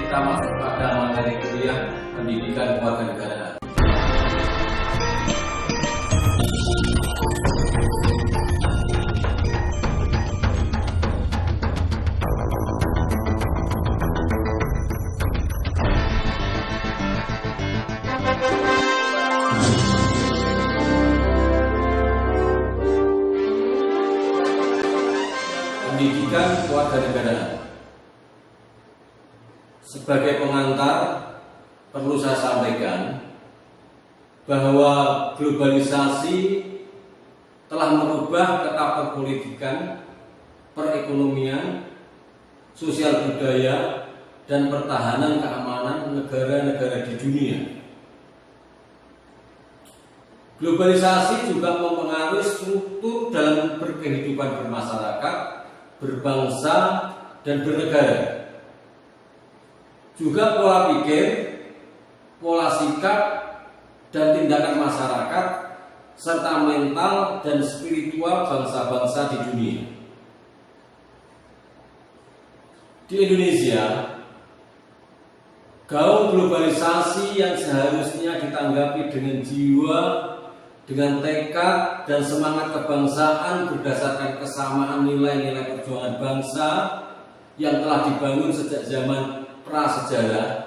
kita masuk pada materi kuliah pendidikan kewarganegaraan. Pendidikan kewarganegaraan. Sebagai pengantar, perlu saya sampaikan bahwa globalisasi telah merubah peta perpolitikan, perekonomian, sosial budaya, dan pertahanan keamanan negara-negara di dunia. Globalisasi juga mempengaruhi struktur dalam berkehidupan bermasyarakat, berbangsa, dan bernegara. Juga pola pikir, pola sikap, dan tindakan masyarakat, serta mental dan spiritual bangsa-bangsa di dunia. Di Indonesia, gaung globalisasi yang seharusnya ditanggapi dengan jiwa, dengan tekad dan semangat kebangsaan berdasarkan kesamaan nilai-nilai perjuangan bangsa yang telah dibangun sejak zaman prasejarah,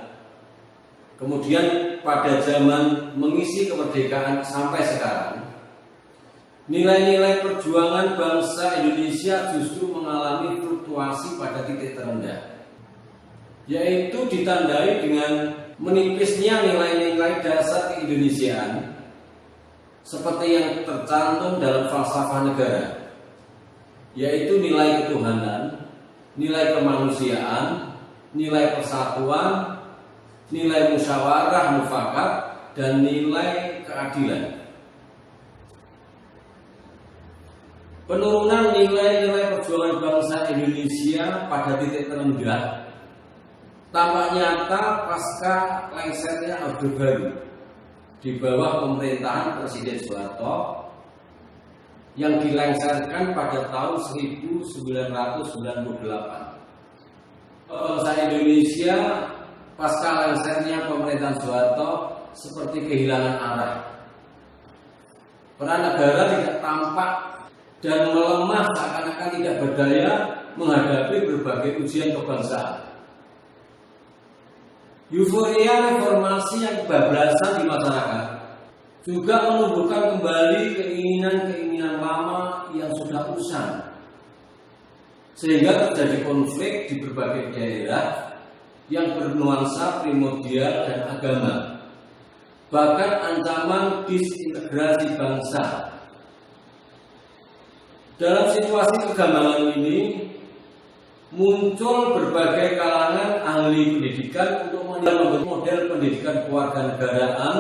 kemudian pada zaman mengisi kemerdekaan sampai sekarang, nilai-nilai perjuangan bangsa Indonesia justru mengalami fluktuasi pada titik terendah, yaitu ditandai dengan menipisnya nilai-nilai dasar keindonesiaan seperti yang tercantum dalam falsafah negara, yaitu nilai ketuhanan, nilai kemanusiaan, nilai persatuan, nilai musyawarah mufakat, dan nilai keadilan. Penurunan nilai-nilai perjuangan bangsa Indonesia pada titik terendah tampak nyata pasca lengsernya Orde Baru di bawah pemerintahan Presiden Soeharto yang dilengsarkan pada tahun 1998. Bangsa Indonesia pasca lengsernya pemerintahan Soeharto seperti kehilangan arah. Peran negara tidak tampak dan melemah, seakan-akan tidak berdaya menghadapi berbagai ujian kebangsaan. Euforia reformasi yang kebablasan di masyarakat juga menumbuhkan kembali keinginan-keinginan lama yang sudah usang, sehingga terjadi konflik di berbagai daerah yang bernuansa primordial dan agama, bahkan ancaman disintegrasi bangsa. Dalam situasi kegambangan ini, muncul berbagai kalangan ahli pendidikan untuk membentuk model pendidikan kewarganegaraan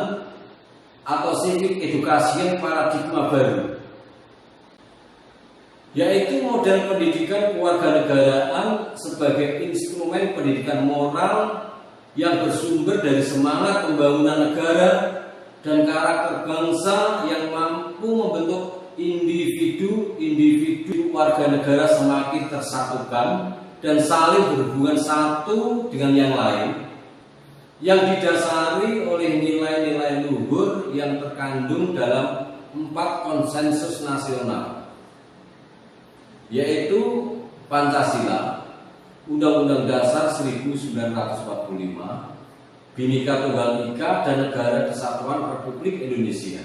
atau civic education paradigma baru, yaitu model pendidikan kewarganegaraan sebagai instrumen pendidikan moral yang bersumber dari semangat pembangunan negara dan karakter bangsa yang mampu membentuk individu warga negara semakin tersatukan dan saling berhubungan satu dengan yang lain, yang didasari oleh nilai-nilai luhur yang terkandung dalam 4 konsensus nasional, yaitu Pancasila, Undang-Undang Dasar 1945, Bhinneka Tunggal Ika, dan Negara Kesatuan Republik Indonesia.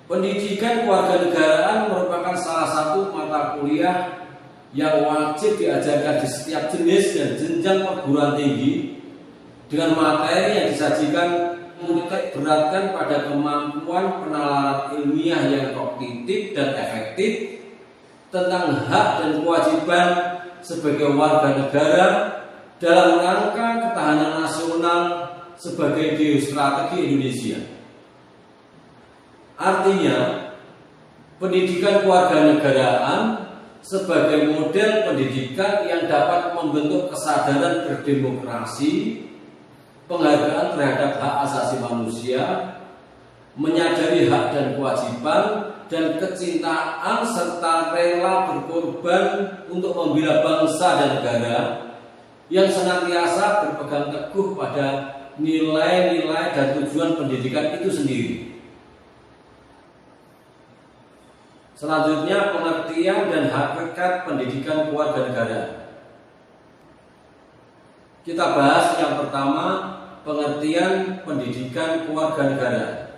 Pendidikan kewarganegaraan merupakan salah satu mata kuliah yang wajib diajarkan di setiap jenis dan jenjang perguruan tinggi, dengan materi yang disajikan menitik beratkan pada kemampuan penalaran ilmiah yang kognitif dan efektif tentang hak dan kewajiban sebagai warga negara dalam rangka ketahanan nasional sebagai geostrategi Indonesia. Artinya, pendidikan kewarganegaraan sebagai model pendidikan yang dapat membentuk kesadaran berdemokrasi, penghargaan terhadap hak asasi manusia, menyadari hak dan kewajiban, dan kecintaan serta rela berkorban untuk membela bangsa dan negara yang senantiasa berpegang teguh pada nilai-nilai dan tujuan pendidikan itu sendiri. Selanjutnya, pengertian dan hakikat pendidikan kewarganegaraan. Kita bahas yang pertama, pengertian pendidikan kewarganegaraan.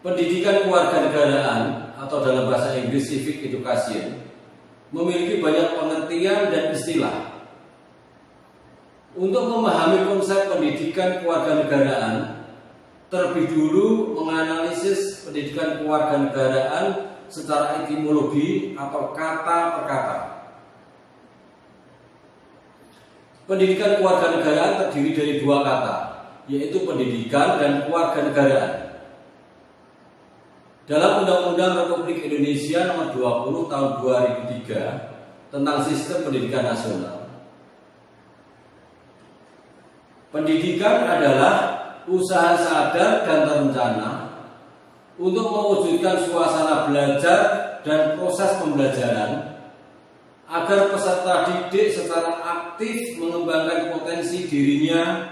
Pendidikan kewarganegaraan atau dalam bahasa Inggris civic education memiliki banyak pengertian dan istilah. Untuk memahami konsep pendidikan kewarganegaraan, terlebih dulu menganalisis pendidikan kewarganegaraan secara etimologi atau kata per kata. Pendidikan kewarganegaraan terdiri dari dua kata, yaitu pendidikan dan kewarganegaraan. Dalam Undang-Undang Republik Indonesia Nomor 20 Tahun 2003 tentang Sistem Pendidikan Nasional, pendidikan adalah usaha sadar dan terencana untuk mewujudkan suasana belajar dan proses pembelajaran agar peserta didik secara aktif mengembangkan potensi dirinya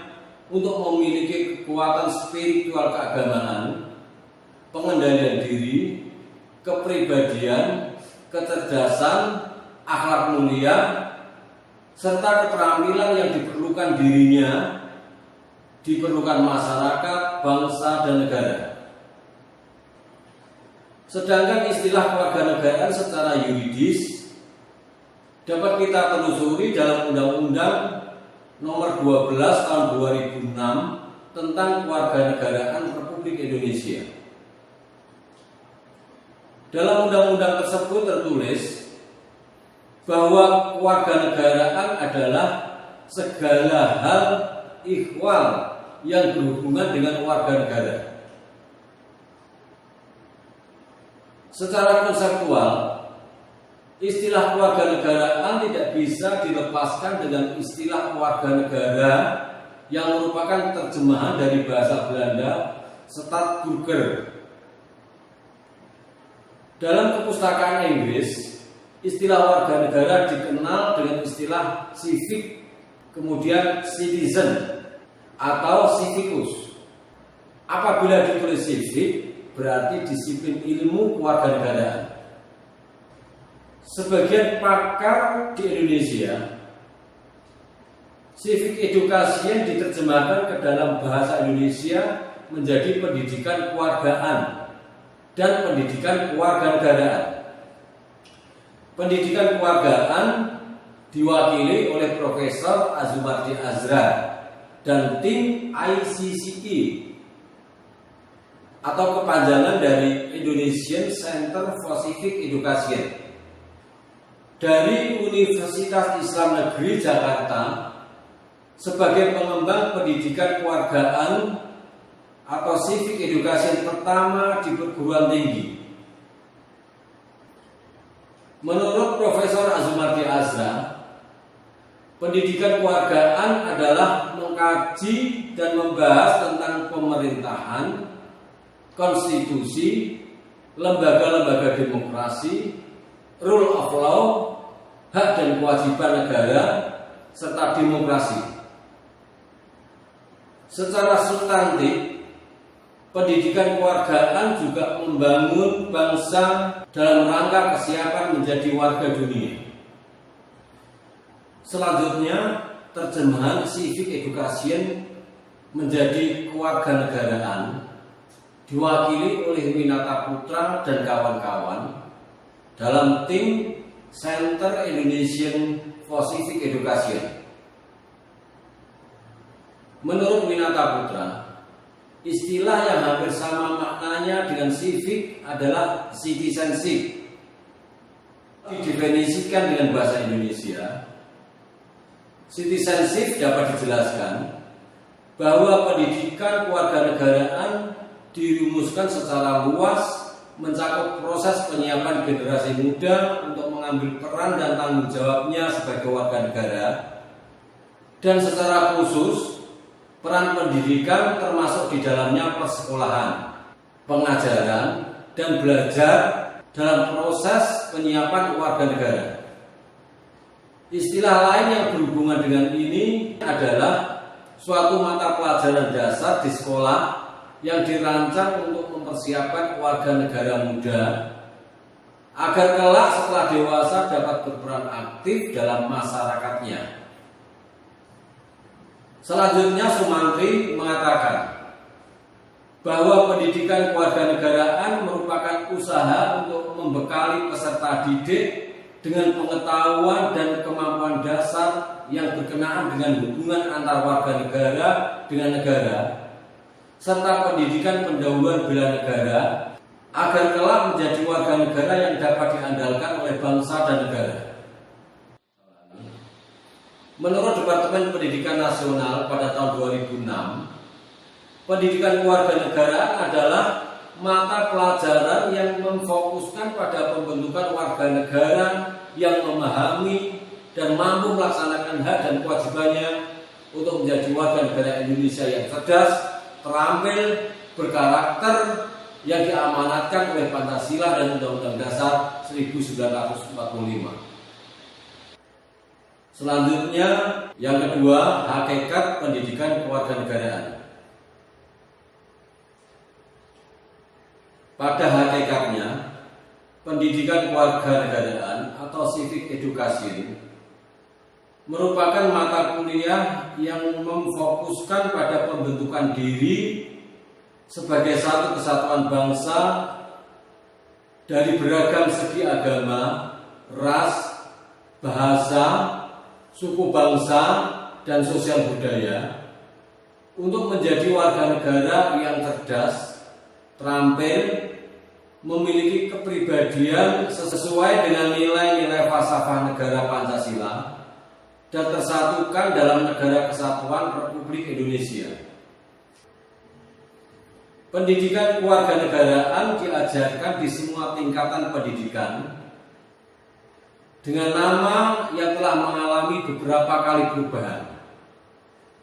untuk memiliki kekuatan spiritual keagamaan, pengendalian diri, kepribadian, kecerdasan, akhlak mulia, serta keterampilan yang diperlukan dirinya, diperlukan masyarakat, bangsa, dan negara. Sedangkan istilah kewarganegaraan secara yuridis dapat kita telusuri dalam Undang-Undang Nomor 12 Tahun 2006 tentang Kewarganegaraan Republik Indonesia. Dalam undang-undang tersebut tertulis bahwa kewarganegaraan adalah segala hal ikhwal yang berhubungan dengan warga negara. Secara konseptual, istilah kewarganegaraan tidak bisa dilepaskan dengan istilah warga negara yang merupakan terjemahan dari bahasa Belanda Staatburger. Dalam perpustakaan Inggris, istilah warga negara dikenal dengan istilah civic, kemudian citizen atau civicus. Apabila ditulis civic, berarti disiplin ilmu kewarganegaraan. Sebagian pakar di Indonesia, civic education diterjemahkan ke dalam bahasa Indonesia menjadi pendidikan kewargaan dan pendidikan kewarganegaraan. Pendidikan kewargaan diwakili oleh Profesor Azumardi Azra dan tim ICCE atau kepanjangan dari Indonesian Center for Civic Education dari Universitas Islam Negeri Jakarta sebagai pengembang pendidikan kewargaan atau civic education pertama di perguruan tinggi. Menurut Profesor Azumardi Azra, pendidikan kewargaan adalah mengkaji dan membahas tentang pemerintahan, konstitusi, lembaga-lembaga demokrasi, rule of law, hak dan kewajiban negara, serta demokrasi. Secara substantif, pendidikan kewargaan juga membangun bangsa dalam rangka kesiapan menjadi warga dunia. Selanjutnya, terjemahan civic education menjadi kewarganegaraan diwakili oleh Winata Putra dan kawan-kawan dalam tim Center Indonesian for Civic Education. Menurut Winata Putra, istilah yang hampir sama maknanya dengan civic adalah citizenship. Didefinisikan dengan bahasa Indonesia, citizenship dapat dijelaskan bahwa pendidikan kewarganegaraan dirumuskan secara luas mencakup proses penyiapan generasi muda untuk mengambil peran dan tanggung jawabnya sebagai warga negara, dan secara khusus peran pendidikan termasuk di dalamnya persekolahan, pengajaran, dan belajar dalam proses penyiapan warga negara. Istilah lain yang berhubungan dengan ini adalah suatu mata pelajaran dasar di sekolah yang dirancang untuk mempersiapkan warga negara muda agar kelak setelah dewasa dapat berperan aktif dalam masyarakatnya. Selanjutnya Sumantri mengatakan bahwa pendidikan kewarganegaraan merupakan usaha untuk membekali peserta didik dengan pengetahuan dan kemampuan dasar yang berkenaan dengan hubungan antar warga negara dengan negara, serta pendidikan pendahuluan bela negara agar kelak menjadi warga negara yang dapat diandalkan oleh bangsa dan negara. Menurut Departemen Pendidikan Nasional pada tahun 2006, pendidikan kewarganegaraan adalah mata pelajaran yang memfokuskan pada pembentukan warga negara yang memahami dan mampu melaksanakan hak dan kewajibannya untuk menjadi warga negara Indonesia yang cerdas, terampil, berkarakter, yang diamanatkan oleh Pancasila dan Undang-Undang Dasar 1945. Selanjutnya, yang kedua, hakikat pendidikan kewarganegaraan. Pada hakikatnya, pendidikan kewarganegaraan atau civic education merupakan mata kuliah yang memfokuskan pada pembentukan diri sebagai satu kesatuan bangsa dari beragam segi agama, ras, bahasa, suku bangsa, dan sosial budaya untuk menjadi warga negara yang cerdas, terampil, memiliki kepribadian sesuai dengan nilai-nilai falsafah negara Pancasila dan tersatukan dalam negara kesatuan Republik Indonesia. Pendidikan kewarganegaraan diajarkan di semua tingkatan pendidikan dengan nama yang telah mengalami beberapa kali perubahan,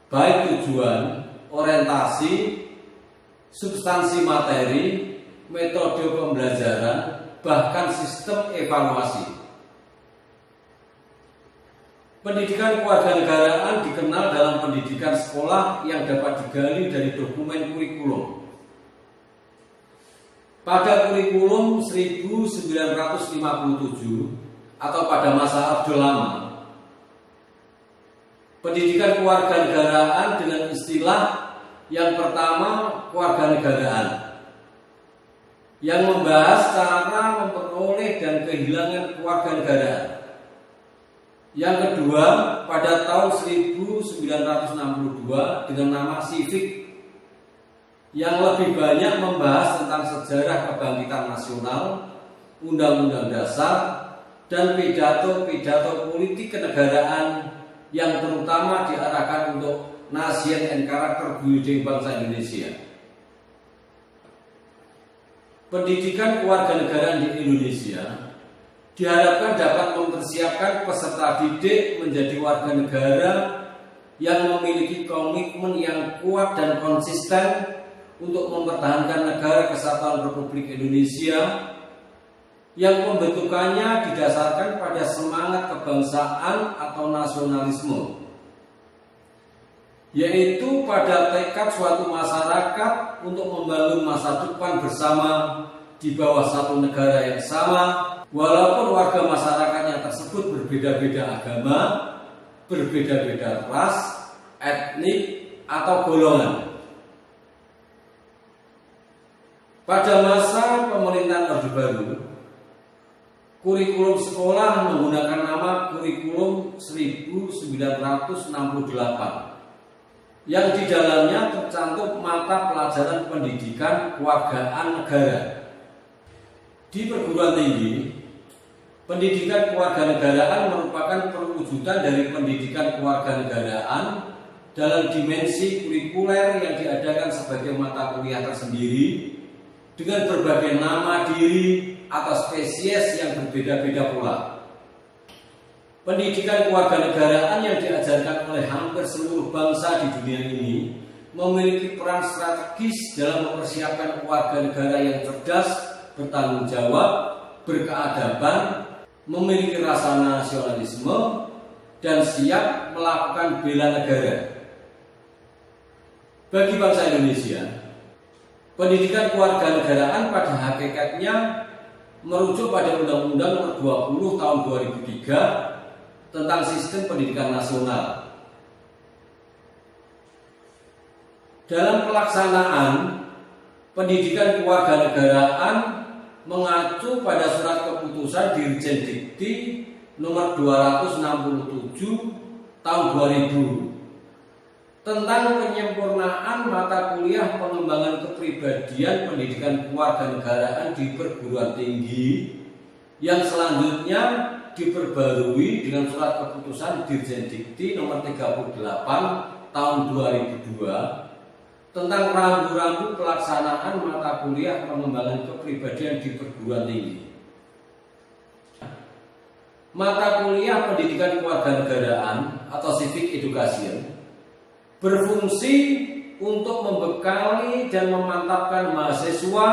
baik tujuan, orientasi, substansi materi, metode pembelajaran, bahkan sistem evaluasi. Pendidikan kewarganegaraan dikenal dalam pendidikan sekolah yang dapat digali dari dokumen kurikulum. Pada kurikulum 1957 atau pada masa Orde Lama, pendidikan kewarganegaraan dengan istilah yang pertama kewarganegaraan yang membahas cara memperoleh dan kehilangan kewarganegaraan. Yang kedua pada tahun 1962 dengan nama civic yang lebih banyak membahas tentang sejarah kebangkitan nasional, undang-undang dasar, dan pidato-pidato politik kenegaraan yang terutama diarahkan untuk nation and character building bangsa Indonesia. Pendidikan kewarganegaraan di Indonesia diharapkan dapat mempersiapkan peserta didik menjadi warga negara yang memiliki komitmen yang kuat dan konsisten untuk mempertahankan negara kesatuan Republik Indonesia yang pembentukannya didasarkan pada semangat kebangsaan atau nasionalisme, yaitu pada tekad suatu masyarakat untuk membangun masa depan bersama di bawah satu negara yang sama, walaupun warga masyarakatnya tersebut berbeda-beda agama, berbeda-beda ras, etnik, atau golongan. Pada masa pemerintahan Orde Baru, kurikulum sekolah menggunakan nama kurikulum 1968 yang di dalamnya tercantum mata pelajaran pendidikan kewargaan negara. Di perguruan tinggi, pendidikan kewarganegaraan merupakan perwujudan dari pendidikan kewarganegaraan dalam dimensi kurikuler yang diadakan sebagai mata kuliah tersendiri dengan berbagai nama diri atau spesies yang berbeda-beda pula. Pendidikan kewarganegaraan yang diajarkan oleh hampir seluruh bangsa di dunia ini memiliki peran strategis dalam mempersiapkan warga negara yang cerdas, bertanggung jawab, berkeadaban, memiliki rasa nasionalisme, dan siap melakukan bela negara. Bagi bangsa Indonesia, pendidikan kewarganegaraan pada hakikatnya merujuk pada Undang-Undang Nomor 20 Tahun 2003 tentang Sistem Pendidikan Nasional. Dalam pelaksanaan pendidikan kewarganegaraan mengacu pada surat keputusan Dirjen Dikti Nomor 267 Tahun 2000 tentang penyempurnaan mata kuliah pengembangan kepribadian pendidikan kewarganegaraan di perguruan tinggi yang selanjutnya diperbarui dengan surat keputusan Dirjen Dikti Nomor 38 Tahun 2002 tentang rambu-rambu pelaksanaan mata kuliah pengembangan kepribadian di perguruan tinggi. Mata kuliah pendidikan kewarganegaraan atau civic education berfungsi untuk membekali dan memantapkan mahasiswa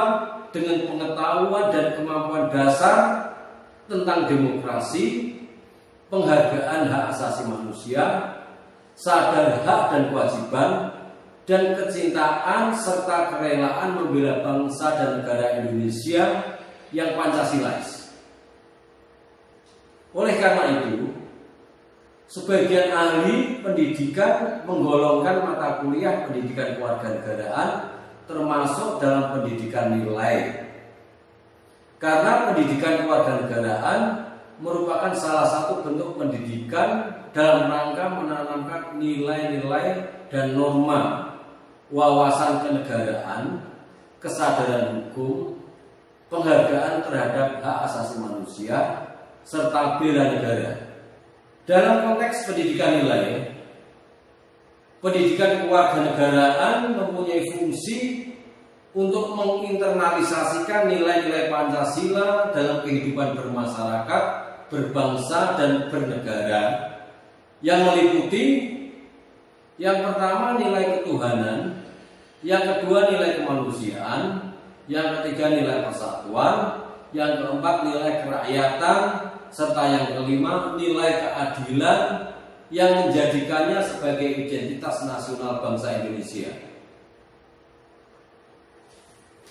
dengan pengetahuan dan kemampuan dasar tentang demokrasi, penghargaan hak asasi manusia, sadar hak dan kewajiban, dan kecintaan serta kerelaan membela bangsa dan negara Indonesia yang Pancasilais. Oleh karena itu, sebagian ahli pendidikan menggolongkan mata kuliah pendidikan kewarganegaraan termasuk dalam pendidikan nilai. Karena pendidikan kewarganegaraan merupakan salah satu bentuk pendidikan dalam rangka menanamkan nilai-nilai dan norma, wawasan kenegaraan, kesadaran hukum, penghargaan terhadap hak asasi manusia, serta bela negara. Dalam konteks pendidikan nilai, pendidikan kewarganegaraan mempunyai fungsi untuk menginternalisasikan nilai-nilai Pancasila dalam kehidupan bermasyarakat, berbangsa, dan bernegara yang meliputi yang pertama nilai ketuhanan, yang kedua nilai kemanusiaan, yang ketiga nilai persatuan, yang keempat nilai kerakyatan, serta yang kelima nilai keadilan yang menjadikannya sebagai identitas nasional bangsa Indonesia.